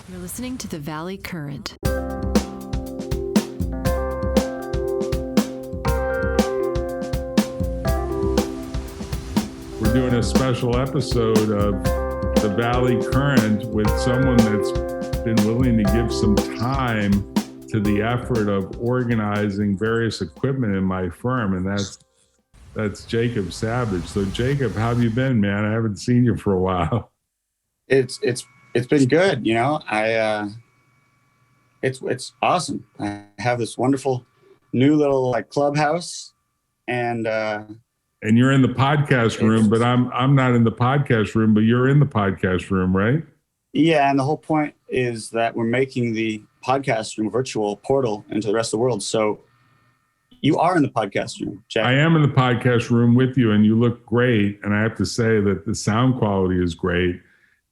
You're listening to The Valley Current. We're doing a special episode of The Valley Current with someone that's been willing to give some time to the effort of organizing various equipment in my firm, and that's Jacob Savage. So Jacob, how have you been, man? I haven't seen you for a while. It's been good, you know. It's awesome. I have this wonderful new little clubhouse, and you're in the podcast room, but I'm not in the podcast room, but you're in the podcast room, right? Yeah, and the whole point is that we're making the podcast room a virtual portal into the rest of the world. So you are in the podcast room, Jack. I am in the podcast room with you, and you look great. And I have to say that the sound quality is great.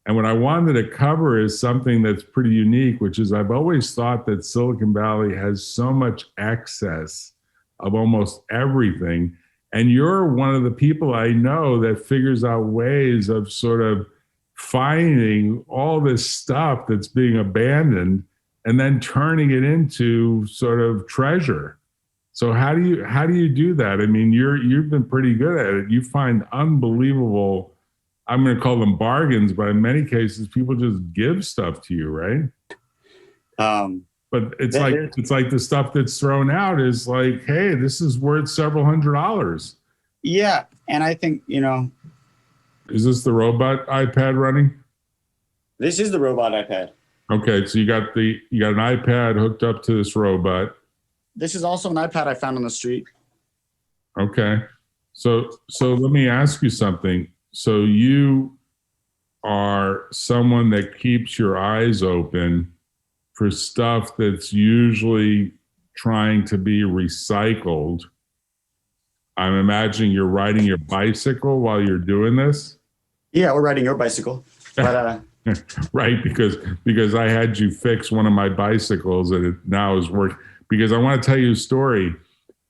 And what I wanted to cover is something that's pretty unique, which is I've always thought that Silicon Valley has so much excess of almost everything. And you're one of the people I know that figures out ways of sort of finding all this stuff that's being abandoned and then turning it into sort of treasure. So how do you do that? I mean, you've been pretty good at it. You find unbelievable, I'm going to call them bargains, but in many cases, people just give stuff to you, right? But it's like the stuff that's thrown out is like, hey, this is worth several $100s. Yeah, and I think, you know. Is this the robot iPad running? This is the robot iPad. Okay, so you got an iPad hooked up to this robot. This is also an iPad I found on the street. Okay, so let me ask you something. So you are someone that keeps your eyes open for stuff that's usually trying to be recycled. I'm imagining you're riding your bicycle while you're doing this. Yeah, we're riding your bicycle. But right, because I had you fix one of my bicycles and it now is working. Because I want to tell you a story,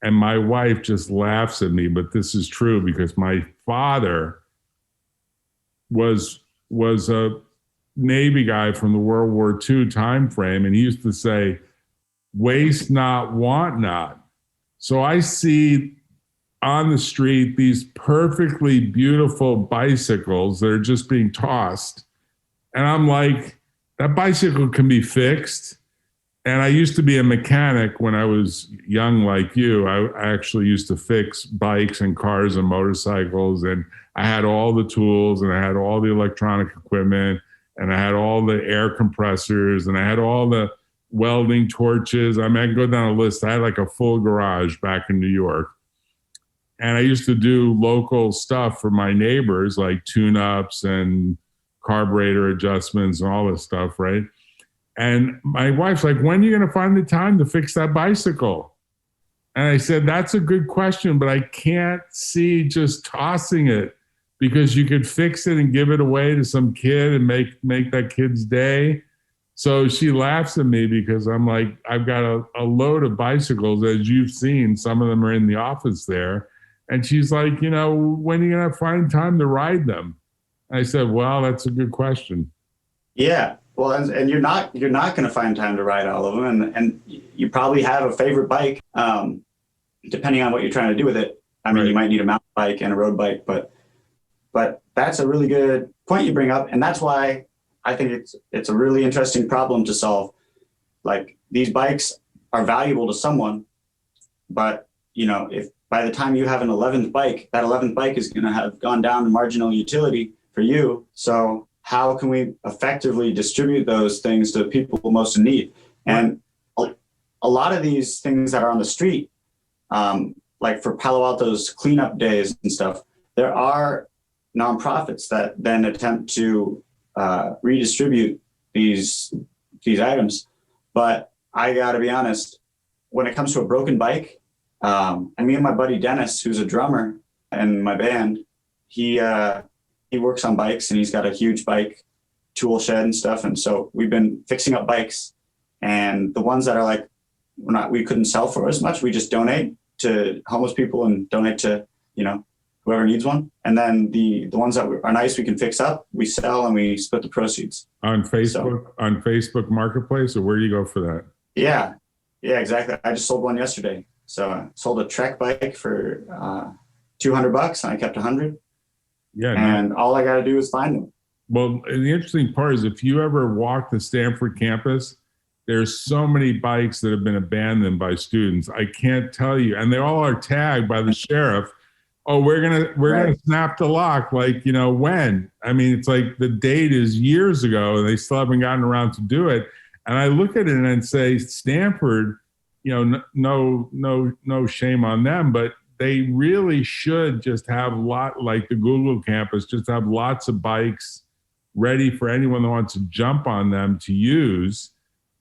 and my wife just laughs at me, but this is true because my father was a Navy guy from the World War II time frame, and he used to say, waste not, want not. So I see on the street these perfectly beautiful bicycles that are just being tossed. And I'm like, that bicycle can be fixed. And I used to be a mechanic when I was young like you. I actually used to fix bikes and cars and motorcycles. And I had all the tools and I had all the electronic equipment and I had all the air compressors and I had all the welding torches. I mean, I can go down a list. I had like a full garage back in New York. And I used to do local stuff for my neighbors, like tune-ups and carburetor adjustments and all this stuff, right? And my wife's like, when are you going to find the time to fix that bicycle? And I said, that's a good question, but I can't see just tossing it because you could fix it and give it away to some kid and make that kid's day. So she laughs at me because I'm like, I've got a load of bicycles, as you've seen. Some of them are in the office there. And she's like, you know, when are you going to find time to ride them? I said, well, that's a good question. Yeah. Well, and you're not going to find time to ride all of them. And you probably have a favorite bike, depending on what you're trying to do with it. I mean, right. You might need a mountain bike and a road bike, but that's a really good point you bring up. And that's why I think it's a really interesting problem to solve. Like, these bikes are valuable to someone, but, you know, if by the time you have an 11th bike, that 11th bike is going to have gone down to marginal utility for you. So how can we effectively distribute those things to people most in need? And a lot of these things that are on the street, like for Palo Alto's cleanup days and stuff, there are nonprofits that then attempt to redistribute these items. But I got to be honest, when it comes to a broken bike, and me and my buddy Dennis, who's a drummer in my band, he works on bikes and he's got a huge bike tool shed and stuff. And so we've been fixing up bikes, and the ones that are like, we couldn't sell for as much, we just donate to homeless people and donate to, you know, whoever needs one. And then the ones that are nice, we can fix up, we sell, and we split the proceeds. On Facebook Marketplace, or where do you go for that? Yeah, exactly. I just sold one yesterday. So I sold a Trek bike for $200 and I kept 100. Yeah. And all I got to do is find them. Well, the interesting part is if you ever walk the Stanford campus, there's so many bikes that have been abandoned by students. I can't tell you. And they all are tagged by the sheriff. Oh, we're gonna snap the lock, like, when? I mean, it's like the date is years ago and they still haven't gotten around to do it. And I look at it and say, Stanford, no shame on them, but they really should just have like the Google campus, just have lots of bikes ready for anyone that wants to jump on them to use,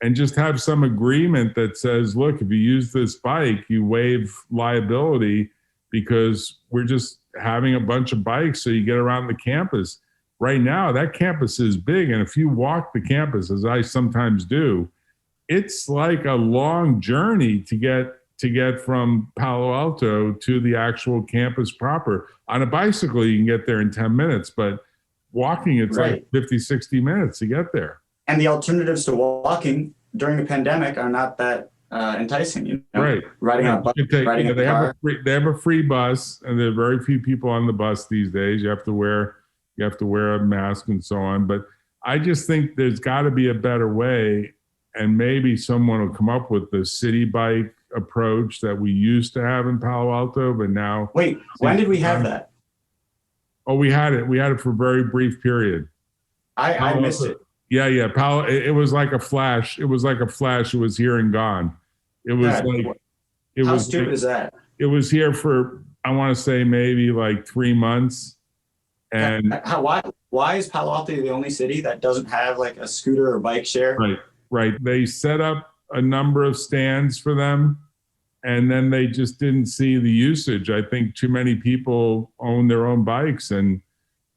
and just have some agreement that says, look, if you use this bike, you waive liability because we're just having a bunch of bikes so you get around the campus. Right now, that campus is big, and if you walk the campus, as I sometimes do, it's like a long journey to get from Palo Alto to the actual campus proper. On a bicycle, you can get there in 10 minutes, but walking, it's like 50, 60 minutes to get there. And the alternatives to walking during the pandemic are not that enticing. Right. Riding on a bus, riding a car. They have a free bus, and there are very few people on the bus these days. You have to wear a mask and so on. But I just think there's got to be a better way, and maybe someone will come up with the city bike approach that we used to have in Palo Alto, but now. Wait, when did we have that? Oh, we had it. We had it for a very brief period. I missed it. Yeah. It was like a flash. It was here and gone. It was How stupid is that? It was here for, I want to say, maybe like 3 months. And why is Palo Alto the only city that doesn't have like a scooter or bike share? Right. They set up a number of stands for them, and then they just didn't see the usage. I think too many people own their own bikes and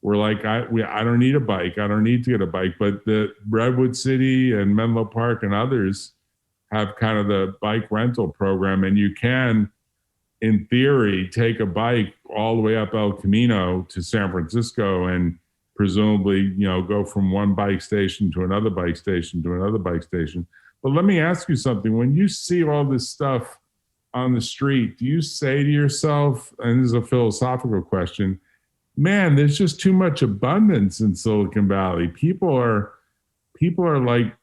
were like, I don't need a bike. I don't need to get a bike. But the Redwood City and Menlo Park and others have kind of the bike rental program, and you can, in theory, take a bike all the way up El Camino to San Francisco and presumably, go from one bike station to another bike station to another bike station. But let me ask you something. When you see all this stuff on the street, do you say to yourself, and this is a philosophical question, man, there's just too much abundance in Silicon Valley. People are like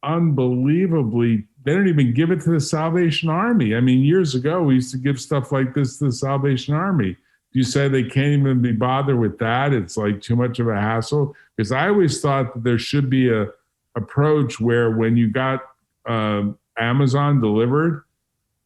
unbelievably, they don't even give it to the Salvation Army. I mean, years ago, we used to give stuff like this to the Salvation Army. You say they can't even be bothered with that? It's like too much of a hassle? Because I always thought that there should be a approach where when you got Amazon delivered,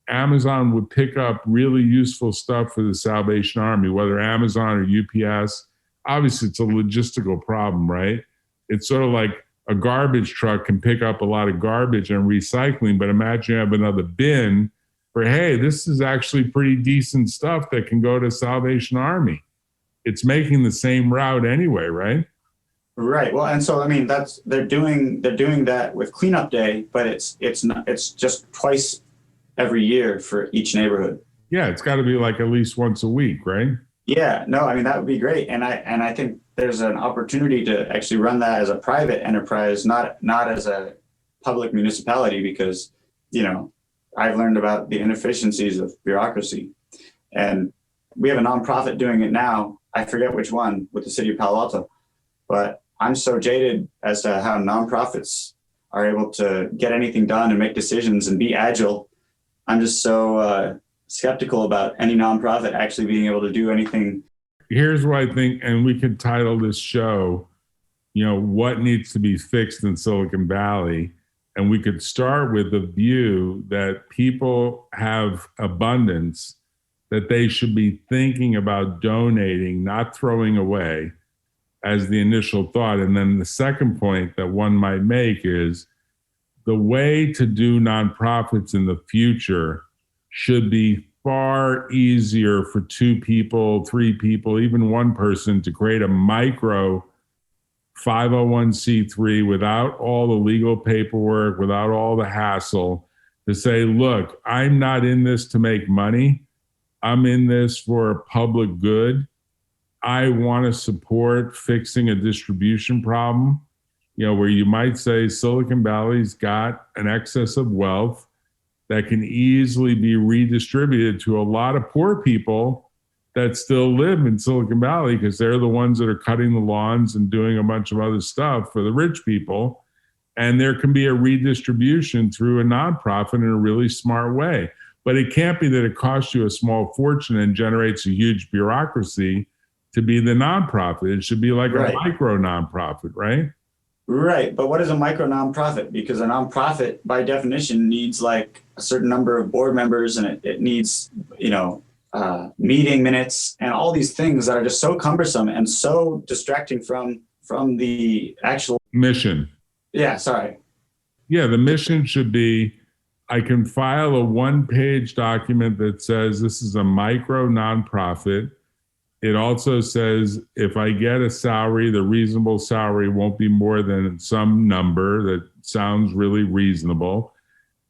Amazon would pick up really useful stuff for the Salvation Army, whether Amazon or UPS. Obviously, it's a logistical problem, right? It's sort of like a garbage truck can pick up a lot of garbage and recycling, but imagine you have another bin for, hey, this is actually pretty decent stuff that can go to Salvation Army. It's making the same route anyway, right? Right. Well, and so I mean, they're doing that with cleanup day, but it's just twice every year for each neighborhood. Yeah, it's got to be like at least once a week, right? Yeah. No, I mean that would be great, and I think there's an opportunity to actually run that as a private enterprise, not as a public municipality, because I've learned about the inefficiencies of bureaucracy, and we have a nonprofit doing it now. I forget which one with the city of Palo Alto, but I'm so jaded as to how nonprofits are able to get anything done and make decisions and be agile. I'm just so skeptical about any nonprofit actually being able to do anything. Here's what I think, and we could title this show, what needs to be fixed in Silicon Valley. And we could start with the view that people have abundance, that they should be thinking about donating, not throwing away, as the initial thought. And then the second point that one might make is the way to do nonprofits in the future should be far easier for 2 people, 3 people, even 1 person to create a micro 501c3 without all the legal paperwork, without all the hassle, to say, look, I'm not in this to make money. I'm in this for public good. I want to support fixing a distribution problem, where you might say Silicon Valley's got an excess of wealth that can easily be redistributed to a lot of poor people that still live in Silicon Valley because they're the ones that are cutting the lawns and doing a bunch of other stuff for the rich people. And there can be a redistribution through a nonprofit in a really smart way. But it can't be that it costs you a small fortune and generates a huge bureaucracy to be the nonprofit. It should be like a micro nonprofit, right? Right. But what is a micro nonprofit? Because a nonprofit, by definition, needs like a certain number of board members, and it needs, meeting minutes and all these things that are just so cumbersome and so distracting from the actual mission. Yeah, sorry. Yeah, the mission should be, I can file a one-page document that says this is a micro nonprofit. It also says if I get a salary, the reasonable salary won't be more than some number that sounds really reasonable.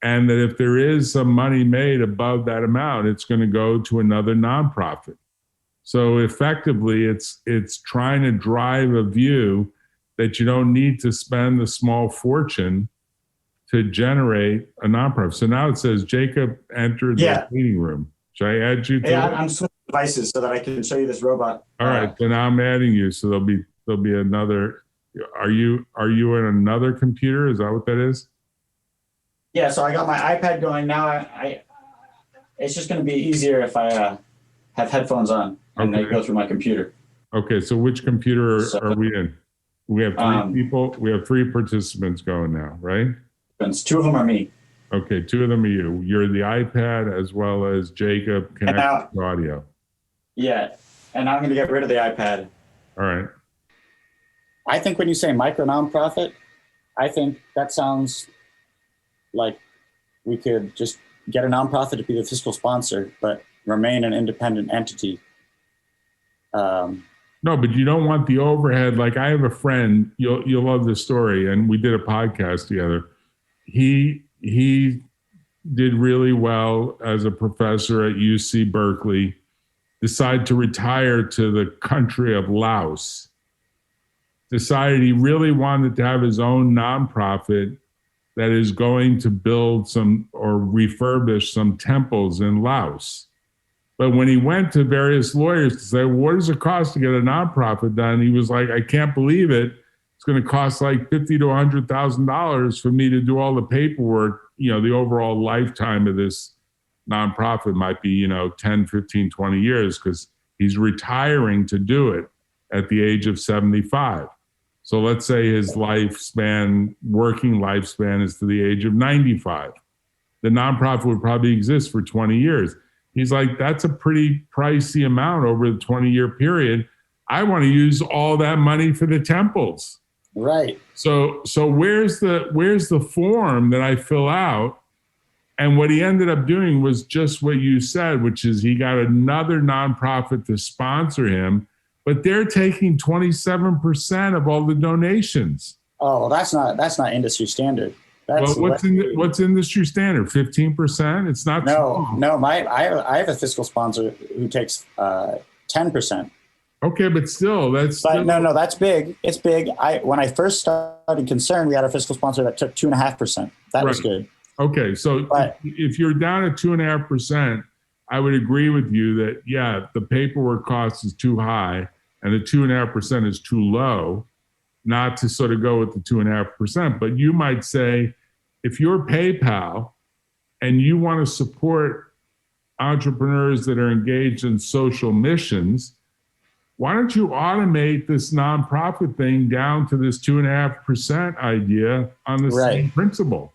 And that if there is some money made above that amount, it's going to go to another nonprofit. So effectively, it's trying to drive a view that you don't need to spend the small fortune to generate a nonprofit. So now it says Jacob entered the meeting room. Should I add you to it? I'm switching devices so that I can show you this robot. All right, so now I'm adding you. So there'll be another. Are you in another computer? Is that what that is? Yeah. So I got my iPad going now. I it's just going to be easier if I have headphones on and they go through my computer. Okay. So which computer are we in? We have three people. We have three participants going now, right? Two of them are me. Okay, two of them are you. You're the iPad as well as Jacob connected to audio. Yeah, and I'm going to get rid of the iPad. All right. I think when you say micro nonprofit, I think that sounds like we could just get a nonprofit to be the fiscal sponsor, but remain an independent entity. No, but you don't want the overhead. Like I have a friend, you'll love this story, and we did a podcast together. He did really well as a professor at UC Berkeley, decided to retire to the country of Laos, decided he really wanted to have his own nonprofit that is going to build some or refurbish some temples in Laos. But when he went to various lawyers to say, what does it cost to get a nonprofit done? He was like, I can't believe it. It's going to cost like $50,000 to $100,000 for me to do all the paperwork. The overall lifetime of this nonprofit might be, 10, 15, 20 years because he's retiring to do it at the age of 75. So let's say his working lifespan is to the age of 95. The nonprofit would probably exist for 20 years. He's like, that's a pretty pricey amount over the 20-year period. I want to use all that money for the temples. Right. So where's the form that I fill out? And what he ended up doing was just what you said, which is he got another nonprofit to sponsor him, but they're taking 27% of all the donations. Oh, that's not industry standard. Well, what's industry standard? 15%? It's not. No. I have a fiscal sponsor who takes 10%. Okay, but still, that's. But no, that's big. It's big. When I first started Concern, we had a fiscal sponsor that took 2.5%. That was good. Okay, so if you're down at 2.5%, I would agree with you that the paperwork cost is too high, and the 2.5% is too low, not to sort of go with the 2.5%. But you might say, if you're PayPal and you want to support entrepreneurs that are engaged in social missions, why don't you automate this nonprofit thing down to this 2.5% idea on the same principle?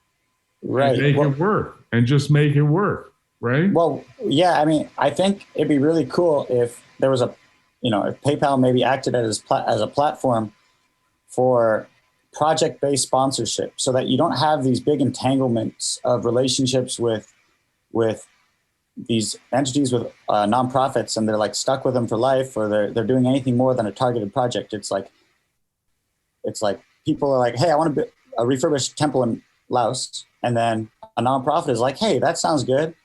Right. And make it work and just make it work. Right. Well, yeah, I mean, I think it'd be really cool if there was if PayPal maybe acted as a platform for project-based sponsorship so that you don't have these big entanglements of relationships with these entities with nonprofits, and they're like stuck with them for life, or they're doing anything more than a targeted project. It's like people are like, hey, I want to a refurbished temple in Laos, and then a nonprofit is like, hey, that sounds good,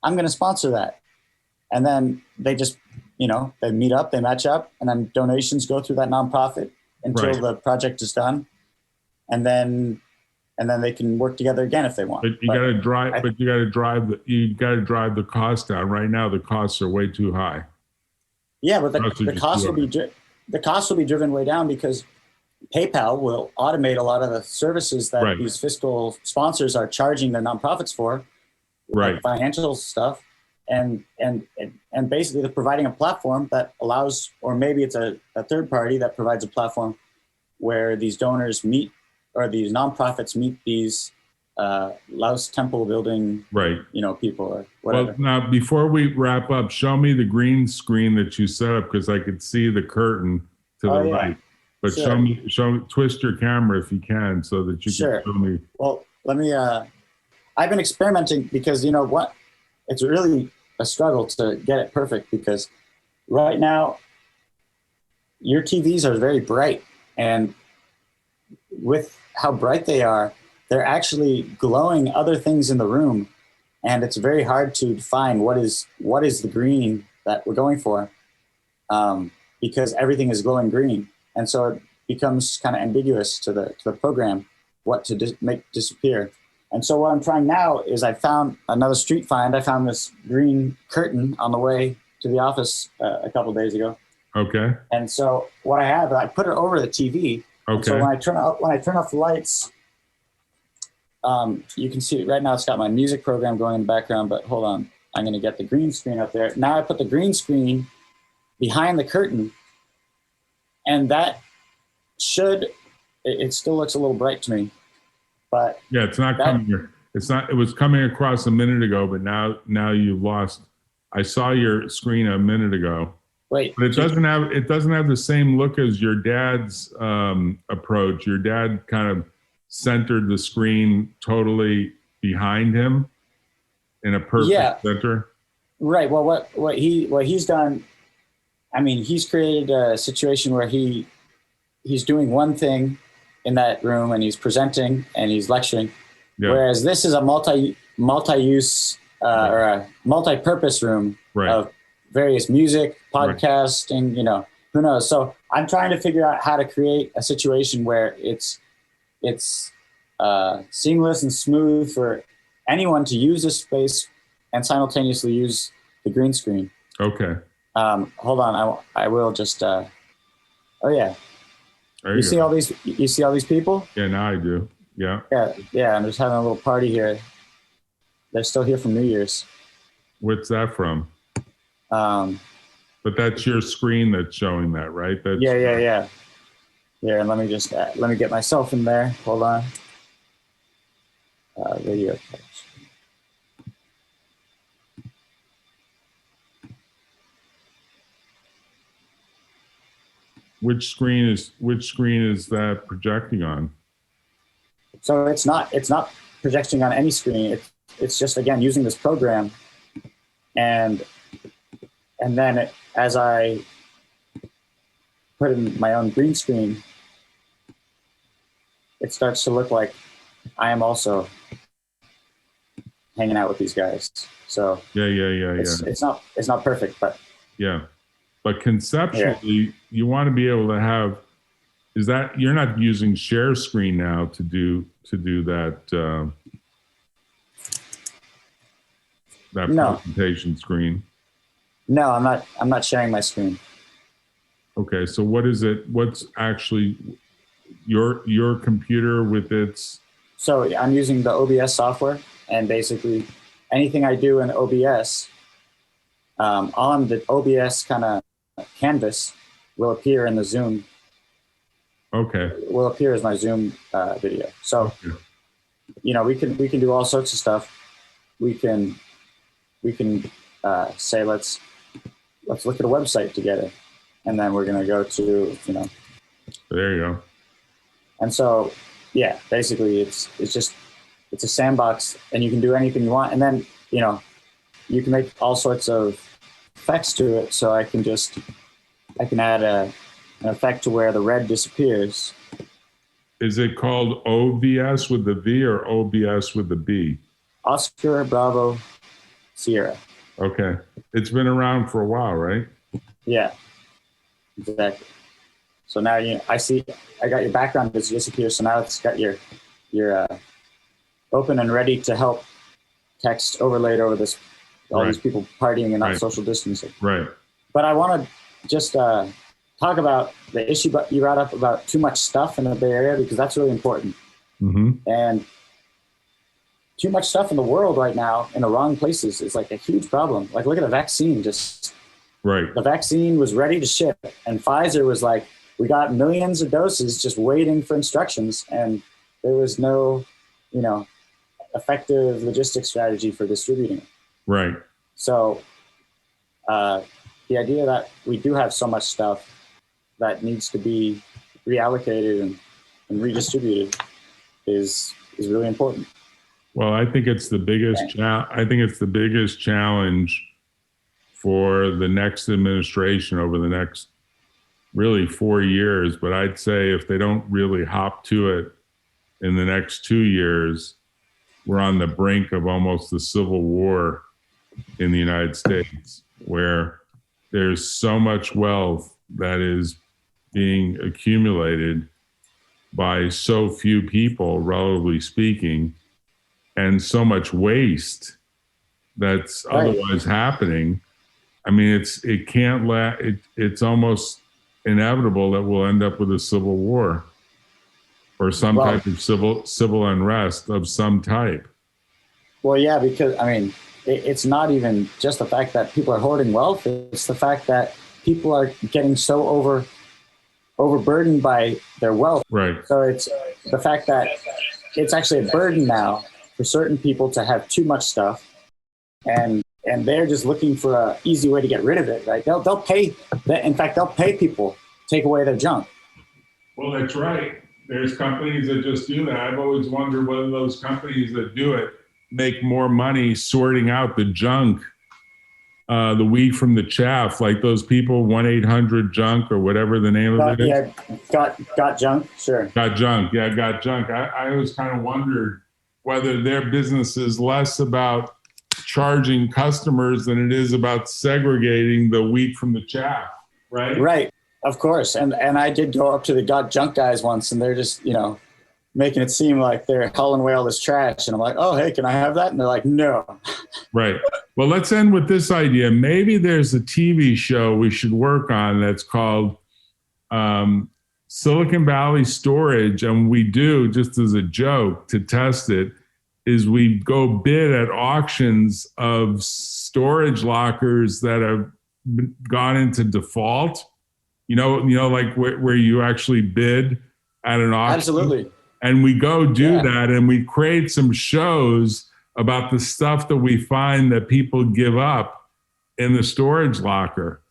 I'm going to sponsor that, and then they just they meet up, they match up, and then donations go through that nonprofit until the project is done. And then they can work together again if they want. But you got to drive. You got to drive the cost down. Right now, the costs are way too high. Yeah, but the cost will be driven way down because PayPal will automate a lot of the services that these fiscal sponsors are charging their nonprofits for, like financial stuff, and basically they're providing a platform that allows, or maybe it's a third party that provides a platform where these donors meet, or these nonprofits meet these Laos temple building, people or whatever. Well, now before we wrap up, show me the green screen that you set up because I could see the curtain to the right. But twist your camera if you can so that you can show me. Well, let me. I've been experimenting because it's really a struggle to get it perfect because right now your TVs are very bright, and with how bright they are, they're actually glowing other things in the room, and it's very hard to define what is the green that we're going for, because everything is glowing green, and so it becomes kind of ambiguous to the program what to make disappear. And so what I'm trying now is I found another street find. I found this green curtain on the way to the office a couple of days ago. Okay. And so what I have, I put it over the TV. Okay. And so when I turn off the lights, you can see right now it's got my music program going in the background, but hold on. I'm going to get the green screen up there. Now I put the green screen behind the curtain, and that it still looks a little bright to me, but yeah, it's not coming here. It's not, it was coming across a minute ago, but now you've lost. I saw your screen a minute ago. Wait, but it doesn't have the same look as your dad's approach. Your dad kind of centered the screen totally behind him in a perfect center. Right. Well, what he's done, I mean, he's created a situation where he's doing one thing in that room and he's presenting and he's lecturing, whereas this is a multi-use or a multi-purpose room of various music, podcasting, who knows. So I'm trying to figure out how to create a situation where it's seamless and smooth for anyone to use this space and simultaneously use the green screen. Okay. Hold on. I will just, oh yeah. You see all these people? Yeah, now I do. Yeah. Yeah. I'm just having a little party here. They're still here from New Year's. What's that from? But that's your screen that's showing that, right? That's, yeah. Here, and let me get myself in there. Hold on. Video. Which screen is that projecting on? So it's not projecting on any screen. It's just, again, using this program, and then as I put in my own green screen, it starts to look like I am also hanging out with these guys. So it's not perfect, but but conceptually, you want to be able to have. Is that you're not using share screen now to do that? That presentation screen. No, I'm not sharing my screen. Okay, so what is it? What's actually your computer with its? So I'm using the OBS software, and basically anything I do in OBS on the OBS kind of canvas will appear in the Zoom. Okay. Will appear as my Zoom video. So, we can do all sorts of stuff. We can say let's look at a website together, and then we're gonna go to There you go. And so, basically it's a sandbox, and you can do anything you want, and then you can make all sorts of effects to it. So I can add an effect to where the red disappears. Is it called OBS with the V or OBS with the B? Oscar Bravo Sierra. Okay. It's been around for a while, right? Yeah, exactly. So now I see I got your background is disappear. So now it's got your open and ready to help text overlaid over this all these people partying and not social distancing. Right. But I want to just talk about the issue you brought up about too much stuff in the Bay Area, because that's really important. And too much stuff in the world right now in the wrong places is like a huge problem. Like, look at the vaccine. The vaccine was ready to ship, and Pfizer was like, we got millions of doses just waiting for instructions, and there was no, effective logistics strategy for distributing it. Right. So the idea that we do have so much stuff that needs to be reallocated and redistributed is really important. Well, I think it's the biggest. I think it's the biggest challenge for the next administration over the next really 4 years. But I'd say if they don't really hop to it in the next 2 years, we're on the brink of almost the civil war in the United States, where there's so much wealth that is being accumulated by so few people, relatively speaking, and so much waste that's otherwise happening. I mean, it's almost inevitable that we'll end up with a civil war or some type of civil unrest of some type. Well, yeah, because I mean, it's not even just the fact that people are hoarding wealth. It's the fact that people are getting so overburdened by their wealth. Right. So it's the fact that it's actually a burden now for certain people to have too much stuff, and they're just looking for an easy way to get rid of it. Right? They'll pay. In fact, they'll pay people to take away their junk. Well, that's right. There's companies that just do that. I've always wondered whether those companies that do it make more money sorting out the junk, the wheat from the chaff, like those people, 1-800-JUNK or whatever the name of it is. Yeah, got junk, sure. Got junk, yeah, got junk. I always kind of wondered whether their business is less about charging customers than it is about segregating the wheat from the chaff, right? Right, of course. And I did go up to the got junk guys once, and they're just, making it seem like they're hauling away all this trash. And I'm like, oh, hey, can I have that? And they're like, no. Right. Well, let's end with this idea. Maybe there's a TV show we should work on that's called Silicon Valley Storage. And we do, just as a joke to test it, is we go bid at auctions of storage lockers that have gone into default, like where you actually bid at an auction. Absolutely. And we go do that, and we create some shows about the stuff that we find that people give up in the storage locker.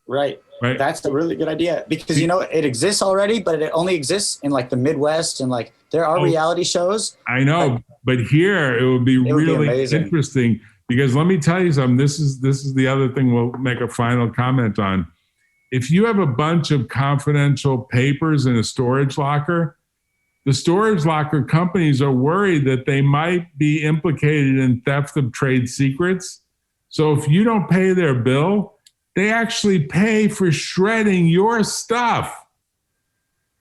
Right. That's a really good idea, because, it exists already, but it only exists in like the Midwest, and like there are reality shows. I know, but here it would be really interesting, because let me tell you something. This is the other thing we'll make a final comment on. If you have a bunch of confidential papers in a storage locker, the storage locker companies are worried that they might be implicated in theft of trade secrets. So if you don't pay their bill, they actually pay for shredding your stuff.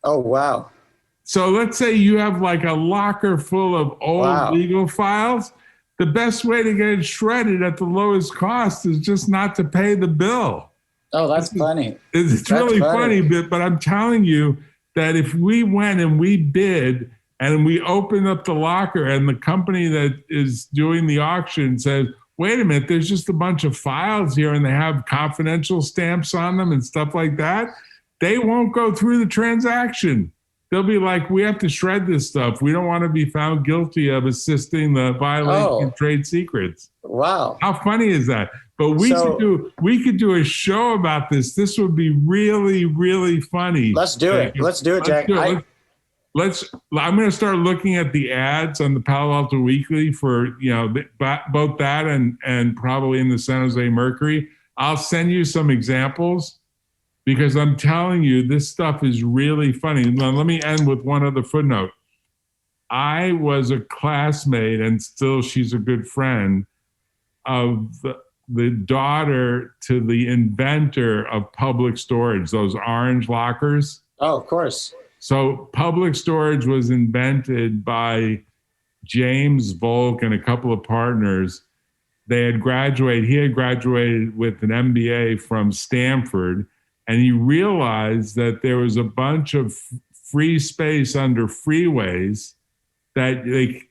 Oh, wow. So let's say you have like a locker full of old legal files. The best way to get it shredded at the lowest cost is just not to pay the bill. Oh, that's funny. It's really funny, but I'm telling you, that if we went and we bid and we open up the locker and the company that is doing the auction says, wait a minute, there's just a bunch of files here and they have confidential stamps on them and stuff like that, they won't go through the transaction. They'll be like, we have to shred this stuff. We don't want to be found guilty of assisting the violation of trade secrets. Wow. How funny is that? But we could do a show about this. This would be really, really funny. Let's do it. Let's do it, Jack. I'm going to start looking at the ads on the Palo Alto Weekly for, both that and probably in the San Jose Mercury. I'll send you some examples, because I'm telling you, this stuff is really funny. Now, let me end with one other footnote. I was a classmate, and still she's a good friend, of the daughter to the inventor of public storage, those orange lockers. Oh, of course. So public storage was invented by James Volk and a couple of partners. He had graduated with an MBA from Stanford, and he realized that there was a bunch of free space under freeways that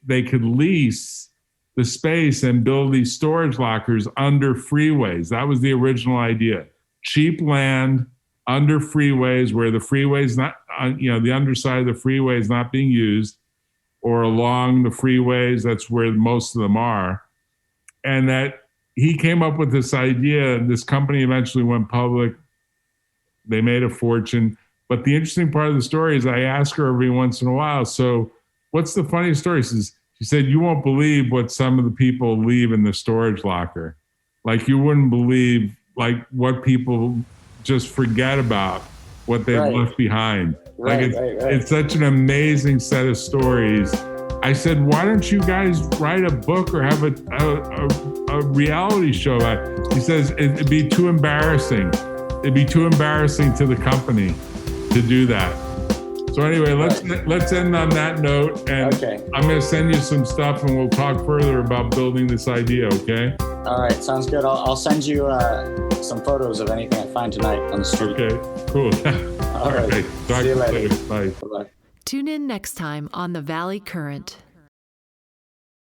they could lease the space and build these storage lockers under freeways. That was the original idea. Cheap land under freeways where the freeway's not, the underside of the freeway is not being used, or along the freeways, that's where most of them are. And that he came up with this idea. This company eventually went public. They made a fortune. But the interesting part of the story is I ask her every once in a while, so what's the funniest story? She said, you won't believe what some of the people leave in the storage locker. Like, you wouldn't believe like what people just forget about, what they've left behind. It's such an amazing set of stories. I said, why don't you guys write a book or have a reality show about it? He says, it'd be too embarrassing. It'd be too embarrassing to the company to do that. So anyway, let's end on that note. And I'm going to send you some stuff and we'll talk further about building this idea, okay? All right, sounds good. I'll send you some photos of anything I find tonight on the street. Okay, cool. All right. Talk See you later. Bye. Bye-bye. Tune in next time on the Valley Current.